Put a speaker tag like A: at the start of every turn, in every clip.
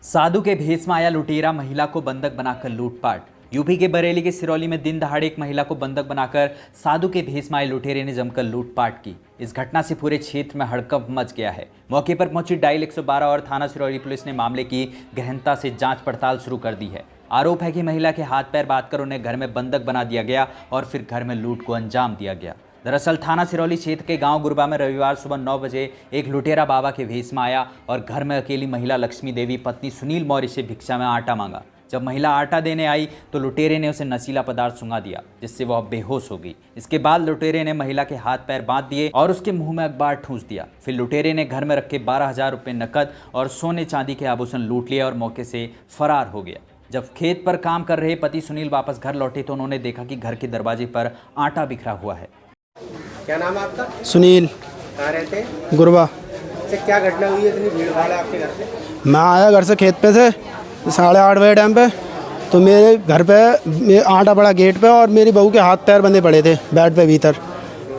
A: साधु के भेष में आया लुटेरा महिला को बंधक बनाकर लूटपाट। यूपी के बरेली के सिरौली में दिन दहाड़े एक महिला को बंधक बनाकर साधु के भेष में आए लुटेरे ने जमकर लूटपाट की। इस घटना से पूरे क्षेत्र में हड़कंप मच गया है। मौके पर पहुंची डायल 112 और थाना सिरौली पुलिस ने मामले की गहनता से जांच पड़ताल शुरू कर दी है। आरोप है कि महिला के हाथ पैर बांधकर उन्हें घर में बंधक बना दिया गया और फिर घर में लूट को अंजाम दिया गया। दरअसल थाना सिरौली क्षेत्र के गांव गुरबा में रविवार सुबह 9 बजे एक लुटेरा बाबा के भेष में आया और घर में अकेली महिला लक्ष्मी देवी पत्नी सुनील मौर्य से भिक्षा में आटा मांगा। जब महिला आटा देने आई तो लुटेरे ने उसे नशीला पदार्थ सूंघा दिया, जिससे वह बेहोश हो गई। इसके बाद लुटेरे ने महिला के हाथ पैर बांध दिए और उसके मुंह में अखबार ठूंस दिया। फिर लुटेरे ने घर में रखे 12,000 रुपये नकद और सोने चांदी के आभूषण लूट लिए और मौके से फरार हो गया। जब खेत पर काम कर रहे पति सुनील वापस घर लौटे तो उन्होंने देखा कि घर के दरवाजे पर आटा बिखरा हुआ है।
B: क्या नाम है आपका?
C: सुनील।
B: कहाँ रहते हैं?
C: गुरबा।
B: अच्छा, क्या घटना हुई है? इतनी भीड़ भाड़ है आपके घर पे?
C: मैं आया घर से खेत पे से 8:30 बजे टाइम पे, तो मेरे घर पे आटा पड़ा गेट पे और मेरी बहू के हाथ पैर बंधे पड़े थे बेड पे भीतर।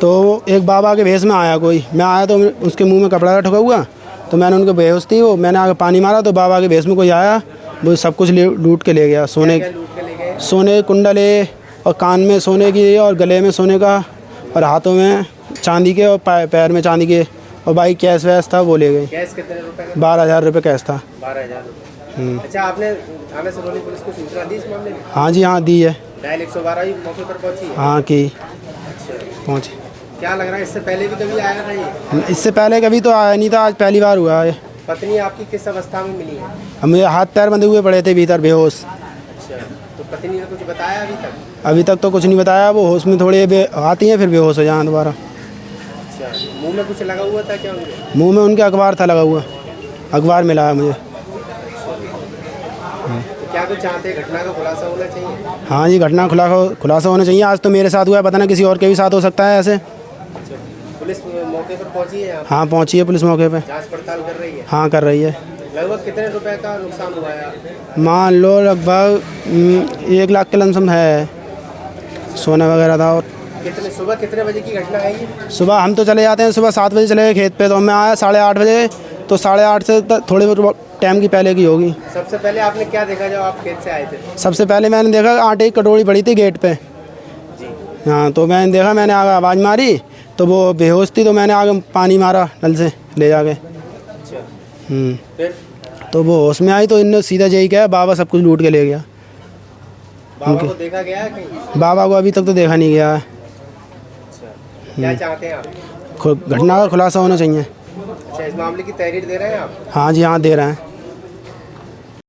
C: तो एक बाबा के भेष में आया कोई, मैं आया तो उसके मुंह में कपड़ा ठुका हुआ, तो मैंने उनको बेहोश थी वो, मैंने आगे पानी मारा तो बाबा के भेष में कोई आया, वो सब कुछ लूट के ले गया। सोने कुंडले और कान में सोने की और गले में सोने का और हाथों में चांदी के और पैर में चांदी के, और भाई कैश वैश था वो ले गए।
B: कैश कितने रुपए का?
C: 12,000 रुपये कैश था।
B: 12,000 रुपये। अच्छा, आपने थाना सिरौली पुलिस को सूचना दी इस मामले में?
C: हाँ जी, हाँ दी है।
B: डायल 112 ही मौके पर पहुंची है?
C: हाँ की
B: अच्छा,
C: पहुँची।
B: क्या लग रहा है इससे पहले भी कभी आया था ये?
C: इससे पहले कभी तो आया नहीं था, आज पहली बार हुआ है।
B: पत्नी आपकी किस अवस्था में मिली है?
C: हमें हाथ पैर बंधे हुए पड़े थे भीतर बेहोश।
B: अच्छा, तो पत्नी ने कुछ बताया अभी तक?
C: अभी तक तो कुछ नहीं बताया, वो होश में थोड़ी आती हैं फिर बेहोश हो जाए दोबारा।
B: अच्छा, मुंह में कुछ लगा हुआ था क्या उनके?
C: मुंह में उनके अखबार था लगा हुआ, अखबार मिला है मुझे।
B: तो क्या कुछ चाहते हैं? घटना का खुलासा होना चाहिए?
C: हाँ जी, घटना खुलासा होना चाहिए। आज तो मेरे साथ हुआ है, पता ना किसी और के भी साथ हो सकता है ऐसे।
B: अच्छा, पुलिस मौके पर पहुंची है यहाँ?
C: हाँ पहुँची है पुलिस मौके पे।
B: जांच पड़ताल कर रही है?
C: हाँ कर रही है।
B: लगभग कितने रुपए का नुकसान हुआ है?
C: मान लो लगभग 1 लाख के लमसम है, सोना वगैरह था। और
B: सुबह कितने बजे की घटना है ये?
C: सुबह हम तो चले जाते हैं, सुबह 7 बजे चले गए खेत पे, तो मैं आया 8:30 बजे, तो 8:30 से थोड़े टाइम की पहले की होगी।
B: सबसे पहले आपने क्या देखा जब आप खेत से आए थे?
C: सबसे पहले मैंने देखा आटे की कटोरी पड़ी थी गेट पे
B: जी।
C: हाँ, तो मैंने देखा, मैंने आगे आवाज़ मारी तो वो बेहोश थी, तो मैंने आगे पानी मारा नल से ले जाके।
B: अच्छा,
C: फिर तो वो होश में आई तो इनने सीधा यही कहा बाबा सब कुछ लूट के ले गया।
B: बाबा को देखा गया है कहीं?
C: बाबा को अभी तक तो देखा नहीं गया है।
B: अच्छा, क्या चाहते हैं आप?
C: घटना का खुलासा होना चाहिए।
B: अच्छा, इस मामले की तहरीर दे रहे हैं आप?
C: हाँ जी, हाँ दे रहे हैं।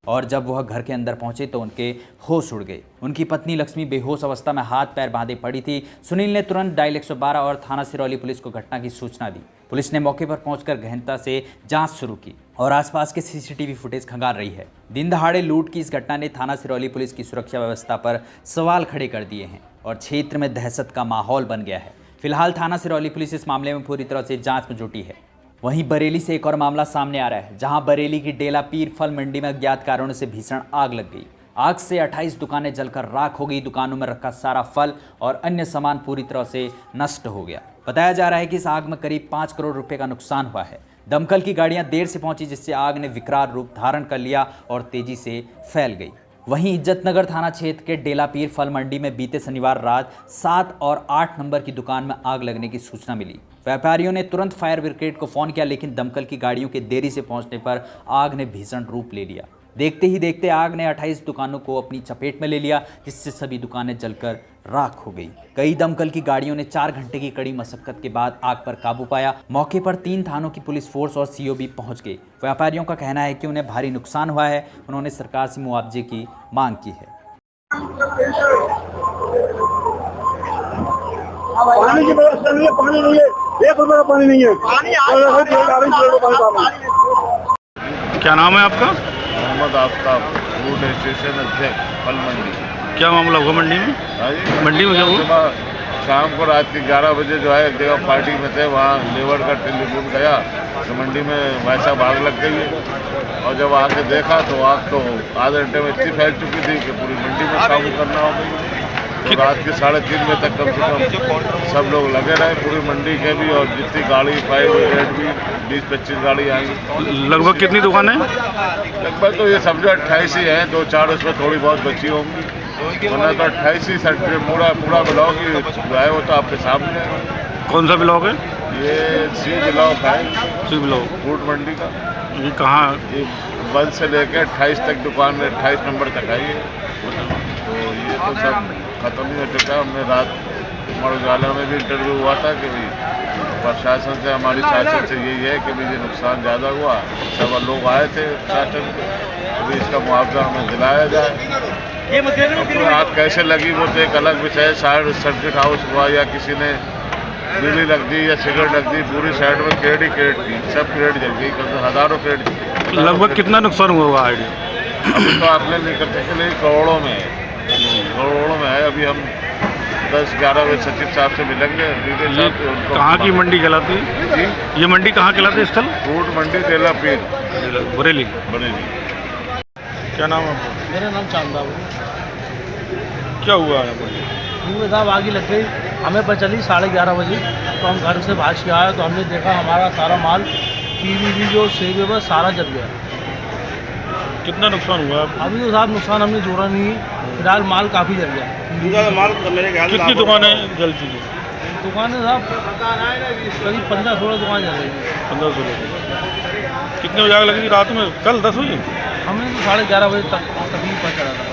A: और जब वह घर के अंदर पहुंचे तो उनके होश उड़ गए। उनकी पत्नी लक्ष्मी बेहोश अवस्था में हाथ पैर बांधे पड़ी थी। सुनील ने तुरंत डायल 112 और थाना सिरौली पुलिस को घटना की सूचना दी। पुलिस ने मौके पर पहुंचकर गहनता से जांच शुरू की और आसपास के सीसीटीवी फुटेज खंगाल रही है। दिन दहाड़े लूट की इस घटना ने थाना सिरौली पुलिस की सुरक्षा व्यवस्था पर सवाल खड़े कर दिए हैं और क्षेत्र में दहशत का माहौल बन गया है। फिलहाल थाना सिरौली पुलिस इस मामले में पूरी तरह से जाँच में जुटी है। वहीं बरेली से एक और मामला सामने आ रहा है, जहां बरेली की डेला पीर फल मंडी में अज्ञात कारणों से भीषण आग लग गई। आग से 28 दुकानें जलकर राख हो गई। दुकानों में रखा सारा फल और अन्य सामान पूरी तरह से नष्ट हो गया। बताया जा रहा है कि इस आग में करीब 5 करोड़ रुपए का नुकसान हुआ है। दमकल की गाड़ियां देर से पहुंची, जिससे आग ने विकराल रूप धारण कर लिया और तेजी से फैल गई। वहीं इज्जतनगर थाना क्षेत्र के डेला पीर फल मंडी में बीते शनिवार रात 7 और 8 नंबर की दुकान में आग लगने की सूचना मिली। व्यापारियों ने तुरंत फायर ब्रिगेड को फोन किया, लेकिन दमकल की गाड़ियों के देरी से पहुंचने पर आग ने भीषण रूप ले लिया। देखते ही देखते आग ने 28 दुकानों को अपनी चपेट में ले लिया, जिससे सभी दुकानें जलकर राख हो गई। कई दमकल की गाड़ियों ने 4 घंटे की कड़ी मशक्कत के बाद आग पर काबू पाया। मौके पर 3 थानों की पुलिस फोर्स और सीओ भी पहुंच गए। व्यापारियों का कहना है कि उन्हें भारी नुकसान हुआ है। उन्होंने सरकार से मुआवजे की मांग की है।
D: पानी की व्यवस्था नहीं है, पानी नहीं है, 1 रुपये का पानी नहीं है।
E: क्या नाम है आपका?
F: मोहम्मद आफ्ताब, फूड स्टेशन अध्यक्ष फल मंडी।
E: क्या मामला हुआ मंडी में? मंडी में क्या हुआ?
F: शाम को रात के 11 बजे जो है एक जगह पार्टी में थे, वहाँ लेबर का टेलीफोन गया तो मंडी में भाई साहब आग लग गई है। और जब आके देखा तो आग तो आधे घंटे में इतनी फैल चुकी थी कि पूरी मंडी में काबू करना हो गई। तो रात के 3:30 बजे तक कम से कम सब लोग लगे रहे, पूरी मंडी के भी, और जितनी गाड़ी फायर ब्रिगेड भी 20-25 गाड़ी आई।
E: लगभग कितनी दुकानें?
F: लगभग तो ये समझो 28 ही हैं, 2-4 उसमें थोड़ी बहुत बची होंगी, वरना तो 28 ही सेक्टर पूरा ब्लॉक ही जो है वो तो आपके सामने है।
E: कौन सा ब्लॉक है?
F: ये सी ब्लॉक है,
E: सी ब्लॉक।
F: फूड मंडी का।
E: ये कहाँ?
F: ये 1 से लेकर 28 तक दुकान में 28 नंबर तक आई है। तो ये तो सब खत्म ही हो चुका है। हमने रात अमर उजाला में भी इंटरव्यू हुआ था कि भाई प्रशासन से, हमारी शासन से यही है कि भाई ये नुकसान ज़्यादा हुआ, सब लोग आए थे शासन, अभी इसका मुआवजा हमें दिलाया जाए। तो आग कैसे लगी वो तो एक अलग विषय है, शायद सर्किट हाउस हुआ या किसी ने बीड़ी रख दी या सिगरेट रख दी, पूरी साइड में क्रेड ही क्रेड थी, सब क्रेड जल गई, हज़ारों क्रेड जल गई।
E: लगभग कितना नुकसान हुआ होगा आइडिया?
F: अभी तो आपने नहीं कर सकते, लेकिन करोड़ों में है, करोड़ों में है। अभी हम 10-11 बजे सचिव साहब से मिलेंगे।
E: ये कहाँ की मंडी कहलाती है?
F: जी,
E: ये मंडी कहाँ कहलाती है स्थल?
F: फूड मंडी तेला पीर
E: बरेली।
F: बनेगी।
E: क्या नाम है आपका?
G: मेरा नाम चांदा है।
E: क्या हुआ है यहाँ
G: इनमें साहब आगे लग गई, हमें पता चली 11:30 बजे, तो हम घर से भाग के आए तो हमने देखा हमारा सारा माल टीवी जो सेब है बस सारा जल गया।
E: कितना नुकसान हुआ?
G: अभी तो साहब नुकसान हमने जोड़ा नहीं है, फिलहाल माल काफ़ी जल गया।
D: माल मेरे ख्याल
E: कितनी दुकानें जल चुकी?
G: दुकानें साहब करीब 15-16 दुकान जल रही है।
E: 15-16। कितने बजे आग लगी रात में? कल 10 बजे?
G: हमने तो 11:30 बजे तक तकलीफ पहुँचा था।